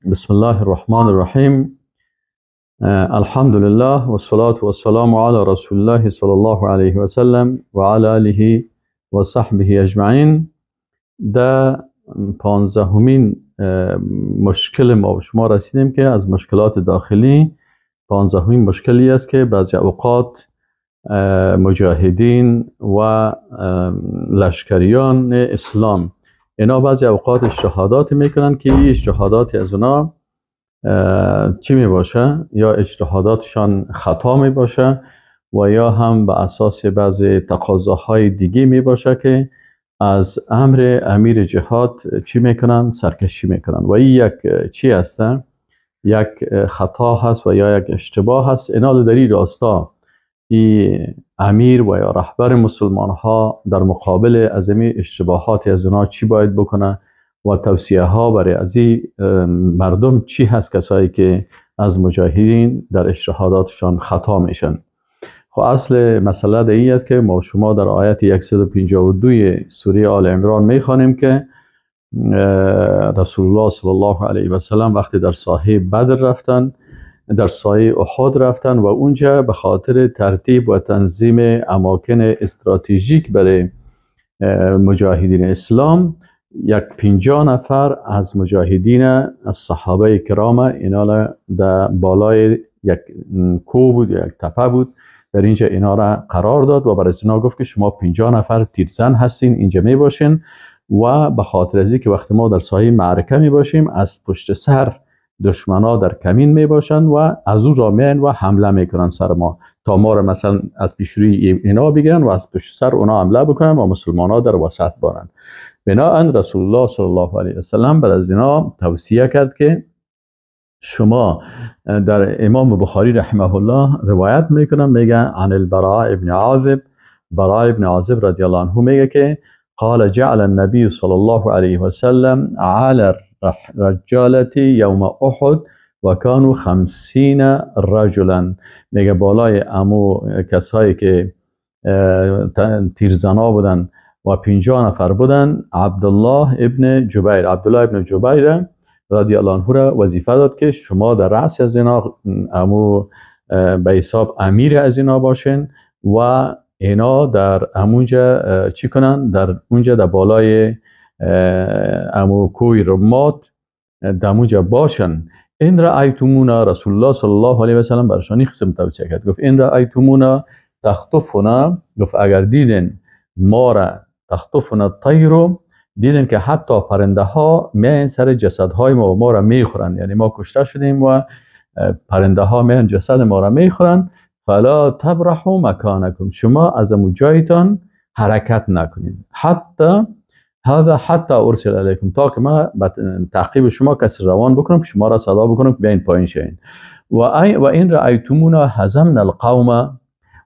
بسم الله الرحمن الرحیم. الحمد لله و الصلاة والسلام علی رسول الله صلی الله علیه و سلم و علی آله و صحبه اجمعین. در 15مین مشکل ما به شما رسیدیم که از مشکلات داخلی 15مین مشکلی است که بعضی اوقات مجاهدین و لشکریان اسلام اینا بعضی اوقات اجتهادات میکنن که این اجتهادات از اونا چی می باشه؟ یا اجتهاداتشان خطا می باشه و یا هم به اساس بعضی تقاضاهای دیگه می باشه که از امر امیر جهاد چی میکنن؟ سرکشی میکنن و این یک چی هسته؟ یک خطا هست و یا یک اشتباه هست. اینا در این راستا این امیر و یا رهبر مسلمان ها در مقابل از این اشتباهات از اونا چی باید بکنه و توصیه ها برای از این مردم چی هست، کسایی که از مجاهدین در اجتهاداتشان خطا میشن. خب اصل مسئله در این است که ما شما در آیت 152 سوره آل عمران میخوانیم که رسول الله صلی الله علیه و سلم وقتی در ساحه بدر رفتن، در سایه احد رفتن و اونجا به خاطر ترتیب و تنظیم اماکن استراتژیک برای مجاهدین اسلام 50 نفر از مجاهدین از صحابه کرام اینا در بالای یک کوه بود، یک تپه بود، در اینجا اینا را قرار داد و برای اینا گفت که شما 50 نفر تیرزن هستین، اینجا می باشین و به خاطر از اینکه وقتی ما در سایه معرکه می باشیم از پشت سر دشمنا در کمین می باشن و از اون را میان و حمله میکنن سر ما تا ما را مثلا از پیشروی اینا بگیرن و از پشت سر اونا حمله بکنن و مسلمان ها در وسط بانن. بنابراین رسول الله صلی الله علیه و سلم بر از اینا توصیه کرد که شما در امام بخاری رحمه الله روایت میکنن، میگه عن البراء ابن عازب، براء ابن عازب رضی الله عنه میگه که قال جعل النبي صلی الله علیه و سلم على رجالة یوم احد و كانوا 50 رجلا. میگه بالای امو کسایی که تیرزنا بودن و 50 نفر بودن، عبدالله ابن جبیر رضی الله عنه را وظیفه داد که شما در رأس از اینا امو به حساب امیر از اینا باشین و اینا در امونجا چی کنن؟ در اونجا در بالای امو کوی رمات در امونجا باشن. این رأیتمونا، رسول الله صلی الله علیه و سلم برشانی قسم توصیه کرد، گفت این رأیتمونا تخطفنا، گفت اگر دیدین ما را تخطفنا الطیر، دیدن که حتی پرنده ها میان سر جسدهای ما و ما را میخورن، یعنی ما کشته شدیم و پرنده ها میان جسد ما را میخورن، فلا تبرحوا مکانکم، شما از اون جایتان حرکت نکنید، حتی ارسل علیکم، تا که ما تعقیب شما کسی روان بکنم، شما را صدا بکنم که بیاین پایین شین. و این رأیتمونا هزمنا القوم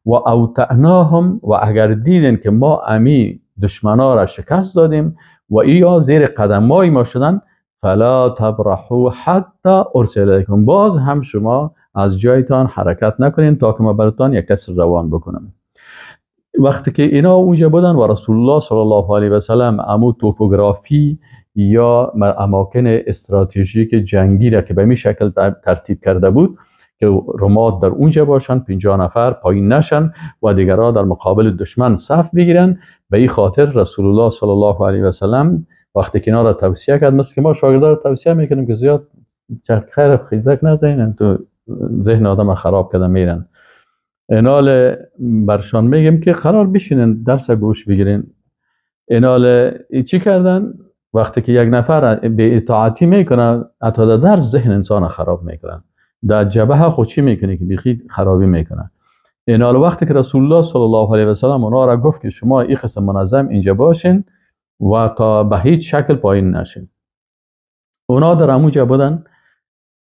و اوطعناهم، و اگر دیدن که ما امی دشمنا را شکست دادیم و ایا زیر قدمای ما شدن، فلا تبرحوا حتی ارسل علیکم، باز هم شما از جایتان حرکت نکنین تا که ما براتان یک کس روان بکنم. وقتی که اینا اونجا بودن و رسول الله صلی الله علیه و سلم امو توپوگرافی یا اماکن استراتژیک جنگی را که به می شکل ترتیب کرده بود که رمات در اونجا باشن، 50 نفر پایین نشن و دیگرها در مقابل دشمن صف بگیرن، به این خاطر رسول الله صلی الله علیه و سلم وقتی که اینا را توصیه کرد، مثل که ما شاگردان را توصیه میکنیم که زیاد خیر خیزک نزنین تو ذهن آدم خراب کردن میرن، اینال برشان میگیم که قرار بشینن درس گوش بگیرین. اینال چی کردن؟ وقتی که یک نفر به اطاعتی میکنه، حتی در ذهن انسان خراب میکنن، در جبهه خود چی میکنه که بیخی خرابی میکنه. اینال وقتی که رسول الله صلی الله علیه و سلم اونا را گفت که شما این قسم منظم اینجا باشین و تا به هیچ شکل پایین نشین، اونا در اموجا بودن،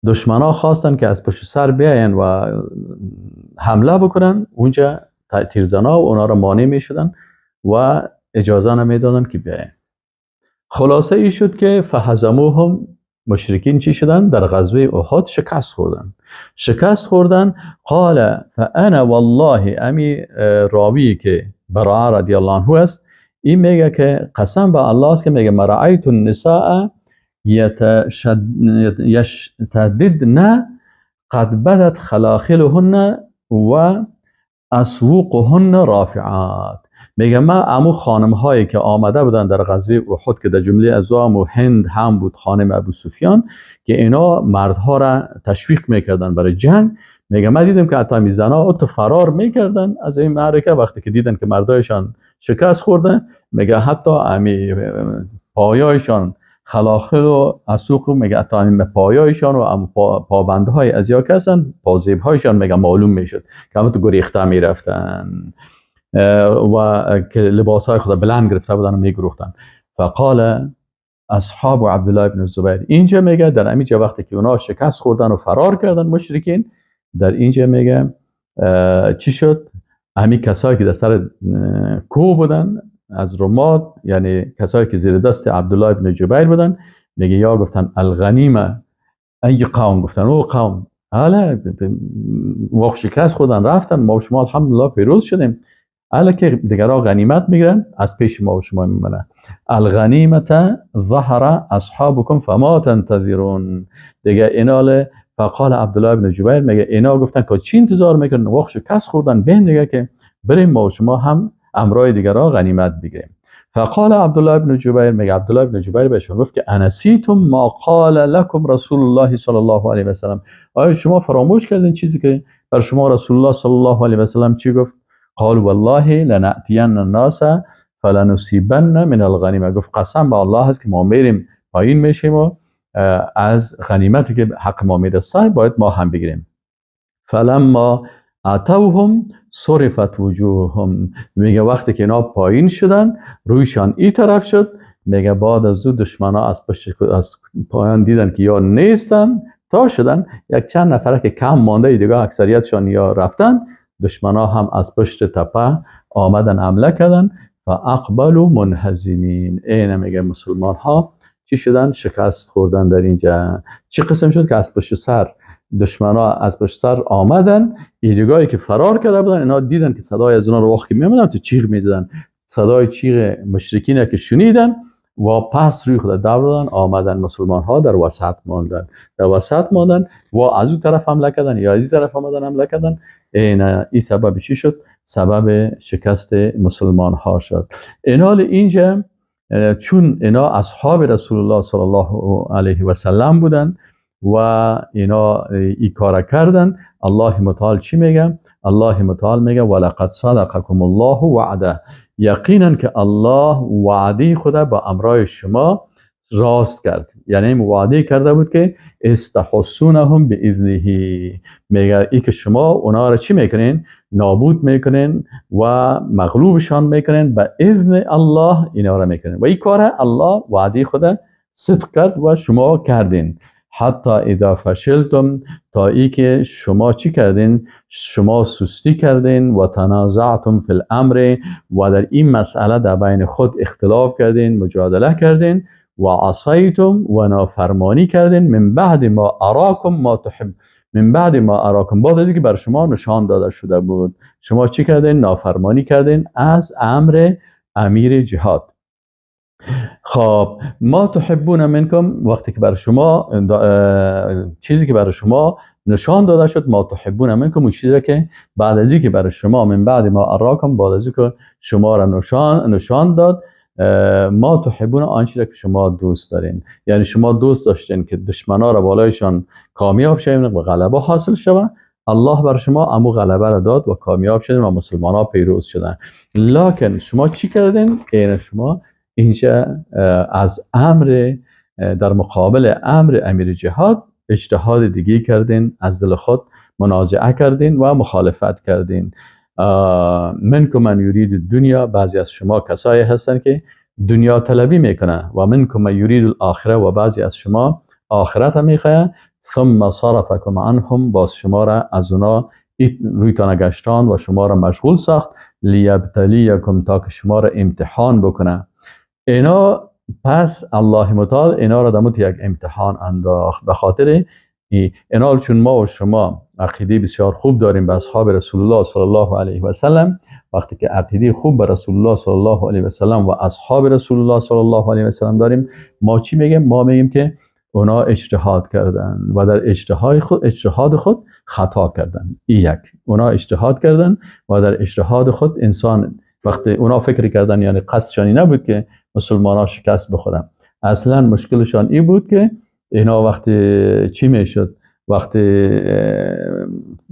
دشمنا خواستن که از پشت سر بیاین و حمله بکنن، اونجا تیرزنا و اونا را مانع می شدن و اجازه نمیدادن که بیاین. خلاصه ای شد که فهزموهم، مشرکین چی شدن؟ در غزوه احد شکست خوردن. قال فانا والله، امی راوی که براء رضی الله عنه است، این میگه که قسم به الله است که میگه مرعیت النساء یشتددن قد بدت خلاخلهن و اسوقهن رافعات. میگه من امو خانم هایی که آمده بودن در غزوه احد که در جمله از و هند هم بود، خانم ابو سفیان، که اینا مردها را تشویق میکردن برای جنگ. میگه من دیدم که حتی می زنا فرار میکردن از این معرکه وقتی که دیدن که مردایشان شکست خورده. میگه حتی امی پایایشان خلاخل و اسوق، میگه حتی امی پایایشان و پابندهای از یا کسن پازیبهایشان میگه معلوم میشد که همه تو گریخته میرفتن و که لباسهای خود بلند گرفته بودن و میگروختن. فقال اصحاب عبدالله ابن الزبیر، اینجا میگه در اینجا وقتی که اونا شکست خوردن و فرار کردن مشرکین، در اینجا میگه چی شد؟ همین کسایی که در سر کوه بودن از رماد، یعنی کسایی که زیر دست عبدالله ابن جبیر بودن، میگه یا گفتن الغنیمه ای قوم، گفتن او قوم حالا وقت شکست خوردن رفتن، ما و شما الحمدلله پیروز شدیم، حالا که دیگرها غنیمت میگیرن از پیش ما و شما میمونن. الغنیمت ظهر اصحابکم فما تنتظرون. دیگه اینال فقال عبدالله ابن جبیر، میگه اینا گفتن که چی انتظار میکنن، وقت شکست خوردن بین دیگه که بریم ما و شما هم امرای دیگرها غنیمت بگیریم. فقال عبدالله ابن جبیر، میگه عبدالله ابن جبیر بهشون گفت که انسیتم ما قال لكم رسول الله صلی الله علیه و سلم، آیا شما فراموش کردین چیزی که بر شما رسول الله صلی الله علیه و سلم چی گفت؟ قال والله لنأتین الناس فلنصیبن من الغنیمه. گفت قسم به الله هست که ما میریم پایین میشیم و از غنیمتی که حق ما میرسه باید ما هم بگیریم. فلما اتوهم صرفت وجوههم، میگه وقتی که اینا پایین شدن رویشان این طرف شد. میگه بعد از او دشمنا از پشت از پایان دیدن که یا نیستن تا شدن یک چند نفره که کم مانده دیگه اکثریتشان یا رفتن، دشمنا هم از پشت تپه آمدن حمله کردن و اقبلوا منهزمین. این میگه مسلمان ها چی شدن؟ شکست خوردن. در اینجا چی قسم شد که از پشت سر دشمنا از پشت سر آمدن، ایدگاهی که فرار کرده بودن اینا دیدن که صدای از اونا رو وقتی میامدن تو چیغ میزدن، صدای چیغ مشرکین که شنیدن و پس روی خود دادن، آمدن مسلمان ها در وسط ماندن، در وسط ماندن و از اون طرف حمله کردن یا از این طرف آمدن حمله کردن. این سبب چی شد؟ سبب شکست مسلمان ها شد. اینال اینجا چون اینا اصحاب رسول الله صلی الله علیه و سلم بودن و اینا این کار کردن، الله متعال چی میگه؟ الله متعال میگه ولقد صدقکم الله وعده، یقینا که الله وعده خدا با امرای شما راست کرد. یعنی وعده کرده بود که استحسونهم باذنه، میگه ای که شما اونا را چی میکنین؟ نابود میکنین و مغلوبشان میکنین، به اذن الله اینا را میکنین و این کار الله وعده خدا صدق کرد و شما کردین. حتی اذا فشلتم، تا ای که شما چی کردین؟ شما سستی کردین و تنازعتم فی الامر، و در این مسئله در بین خود اختلاف کردین، مجادله کردین و عصیتم و نافرمانی کردین من بعد ما اراکم ما تحب، من بعد ما اراکم، بعد از اینکه بر شما نشان داده شده بود شما چی کردین؟ نافرمانی کردین از امر امیر جهاد. خب ما تحبون منکم، وقتی که بر شما چیزی که بر شما نشان داده شد، ما تحبون منکم، اون چیزی که بعد از اینکه بر شما من بعد ما اراکم، بعد از اینکه شما را نشان داد، ما تحبون آنچه که شما دوست دارین. یعنی شما دوست داشتین که دشمنا را بالایشان کامیاب شوین و غلبه حاصل شود، الله بر شما امو غلبه را داد و کامیاب شدین و مسلمان ها پیروز شدن. لکن شما چی کردین؟ این شما اینجا از امر در مقابل امر امیر جهاد اجتهاد دیگه کردین، از دل خود منازعه کردین و مخالفت کردین. منکم من یرید دنیا، بعضی از شما کسایی هستن که دنیا طلبی میکنه، و منکم من یرید الاخره، و بعضی از شما آخرت میخواه. ثم صرفکم عنهم، باز شما را از اونا رویتان گشتان و شما را مشغول ساخت. لیبتلیکم، تا که شما را امتحان بکنه. اینا پس الله متعال اینا را دمت یک امتحان انداخت، به خاطر اینال چون ما و شما عقیده بسیار خوب داریم به اصحاب رسول الله صلی الله علیه و سلم، وقتی که عقیده خوب به رسول الله صلی الله علیه و سلم و اصحاب رسول الله صلی الله علیه و سلم داریم، ما چی میگیم؟ ما میگیم که اونا اجتهاد کردن و در اجتهاد خود خطا کردن. یک، اونا اجتهاد کردن و در اجتهاد خود انسان وقتی اونا فکر کردن، یعنی قصدشان نبود که مسلمانان شکست بخورن، اصلا مشکلشان این بود که اینا وقتی چی میشد، وقتی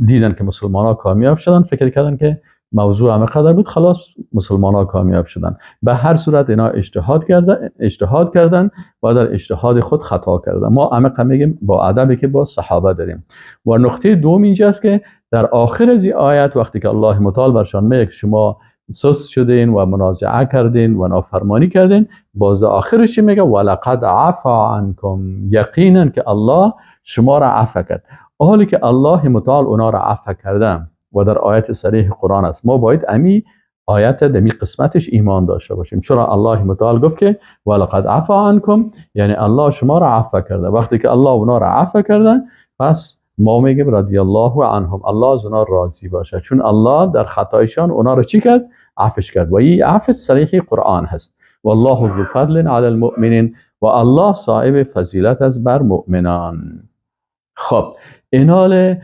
دیدن که مسلمانان کامیاب شدن فکر کردن که موضوع همه قدر بود، خلاص مسلمانان کامیاب شدن. به هر صورت اینا اجتهاد کردن و در اجتهاد خود خطا کردن. ما همه میگیم با ادبی که با صحابه داریم. و نقطه دوم اینجاست که در آخر از این آیت وقتی که الله متعال برشان میگه که شما سست شدین و منازعه کردین و نافرمانی کردین، باز آخرش میگه ولقد عفا عنکم، یقینا که الله شما را عفو کرد. حالی که الله متعال اونا را عفو کردن و در آیت صریح قرآن است، ما باید امی آیت دمی قسمتش ایمان داشته باشیم. چرا الله متعال گفت که ولقد عفا عنکم، یعنی الله شما را عفو کرده. وقتی که الله اونا را عفو کردن، پس ما میگیم رضی الله عنهم، الله از اونا راضی باشه، چون الله در خطایشان اونا را چی کرد؟ عفوش کرد. و این عفو صریح قرآن هست. والله ذو فضل علی المؤمنین، و الله صاحب فضیلت است بر مؤمنان. خب اینال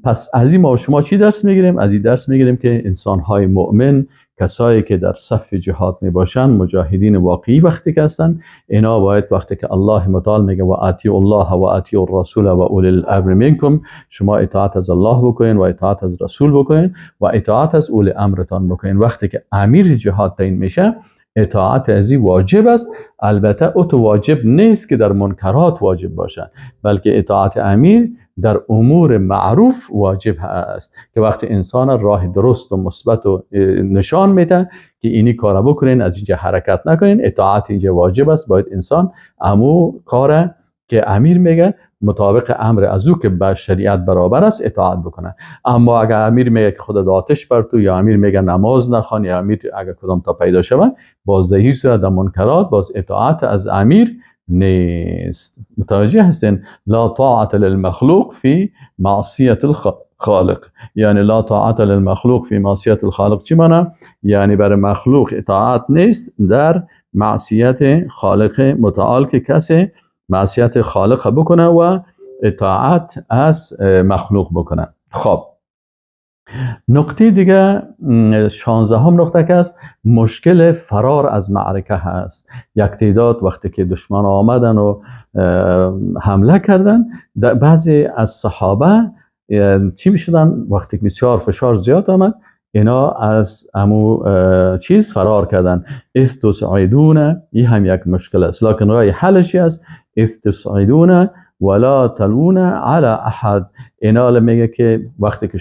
پس از این ما شما چی درس میگیریم؟ از این درس میگیریم که انسان‌های مؤمن، کسایی که در صف جهاد میباشن، مجاهدین واقعی وقتی که هستن، اینا باید وقتی که الله متعال میگه و اطیعوا الله و اطیعوا الرسول و اولی الامر منکم، شما اطاعت از الله بکنین و اطاعت از رسول بکنین و اطاعت از اولی امرتان بکنین. وقتی که امیر جهاد تعیین میشه، اطاعت ازی واجب است. البته او تو واجب نیست که در منکرات واجب باشه، بلکه اطاعت امیر در امور معروف واجب است که وقتی انسان راه درست و مثبت و نشان میده که اینی کارا بکنین، از اینجا حرکت نکنین، اطاعت اینجا واجب است. باید انسان امو کار که امیر میگه مطابق امر از او که با شریعت برابر است اطاعت بکنه. اما اگر امیر میگه که خودت آتش بر تو، یا امیر میگه نماز نخوان، یا امیر اگر کدام تا پیدا شود، بازدهی صورت در منکرات، باز اطاعت از امیر نیست. متوجه هستین؟ لا طاعت للمخلوق فی معصیت الخالق، یعنی لا طاعت للمخلوق فی معصیت الخالق چی معنی؟ یعنی برای مخلوق اطاعت نیست در معصیت خالق متعال، که کسی معصیت خالق بکنه و اطاعت از مخلوق بکنه. خب نقطه دیگه 16 نقطه که است، مشکل فرار از معرکه هست. یک تعداد وقتی که دشمن آمدن و حمله کردن، بعضی از صحابه چی میشدن؟ وقتی که بسیار فشار زیاد آمد، اینا از امو چیز فرار کردن. استسعدون، این هم یک مشکل است، لکن رای حلشی است. استسعدون ولا تلون علی احد. اینا میگه که وقتی که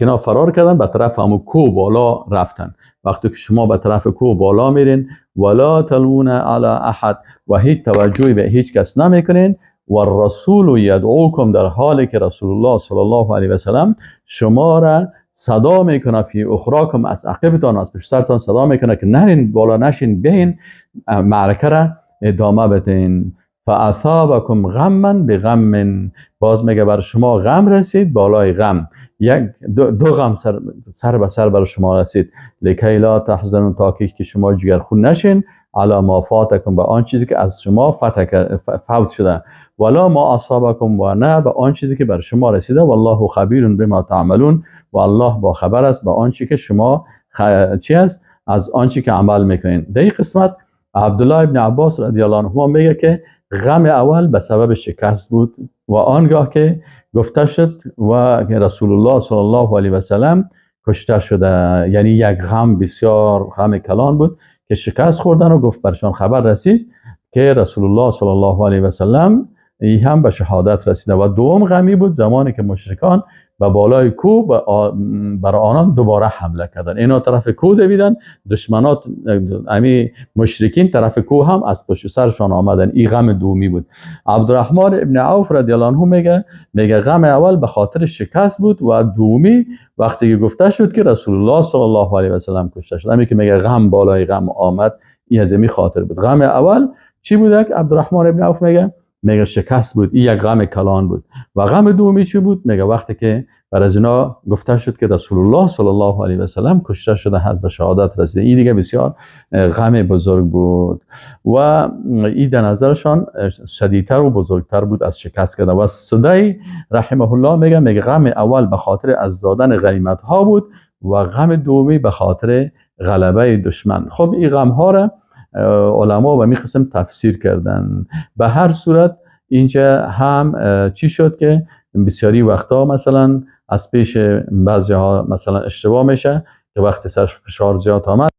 اینا فرار کردن به طرف همو کو بالا رفتن، وقتی که شما به طرف کو بالا میرین، ولا تلون علی احد، و هیچ توجهی به هیچ کس نمیکنین، و الرسول یدعوکم، در حالی که رسول الله صلی الله علیه و سلم شما را صدا میکنه، فی اخراکم، از عقبتان، از پشت سرتان صدا میکنه که نرین بالا، نشین، بیاین معرکه را ادامه بدین. فاصابکم غما بغم، باز میگه بر شما غم رسید بالای غم، دو غم سر به سر بر شما رسید. لکی لا تحزنون، تاکید که شما جگرخون نشین، علی ما فاتکم، به آن چیزی که از شما فوت شده، ولا ما اصابکم، و نه به آن چیزی که بر شما رسیده. والله خبیر بما تعملون، و الله با خبر است به آن چیزی که شما چی است، از آن چیزی که عمل میکنین. در این قسمت عبدالله ابن عباس رضی الله عنهما میگه که غم اول به سبب شکست بود، و آنگاه که گفته شد و رسول الله صلی الله علیه و سلم کشته شده، یعنی یک غم بسیار غم کلان بود که شکست خوردن، و گفت برشان خبر رسید که رسول الله صلی الله علیه و سلم هم به شهادت رسیده. و دوم غمی بود زمانی که مشرکان به بالای کوه برای آنان دوباره حمله کردن. اینا طرف کوه دویدن، دشمنات امی مشرکین طرف کوه هم از پشت سرشان آمدن. این غم دومی بود. عبدالرحمن ابن عوف رضی الله عنه میگه غم اول به خاطر شکست بود، و دومی وقتی که گفته شد که رسول الله صلی الله علیه و سلم کشته شد. همین که میگه غم بالای غم آمد، این از این خاطر بود. غم اول چی بود؟ عبدالرحمن ابن عوف میگه میگه شکست بود، این یک غم کلان بود. و غم دومی چی بود؟ میگه وقتی که بر از اینا گفته شد که رسول الله صلی الله علیه و سلم کشته شده هست، به شهادت رسیده. این دیگه بسیار غم بزرگ بود و این در نظرشان شدیدتر و بزرگتر بود از شکست کردن. و سدی رحمه الله میگه غم اول به خاطر از دادن غنیمت ها بود و غم دومی به خاطر غلبه دشمن. خب این غم ها را علما به می قسم تفسیر کردن. به هر صورت اینجا هم چی شد که بسیاری وقتا مثلا از پیش بعضی ها مثلا اشتباه میشه که وقتی سر فشار زیاد آمد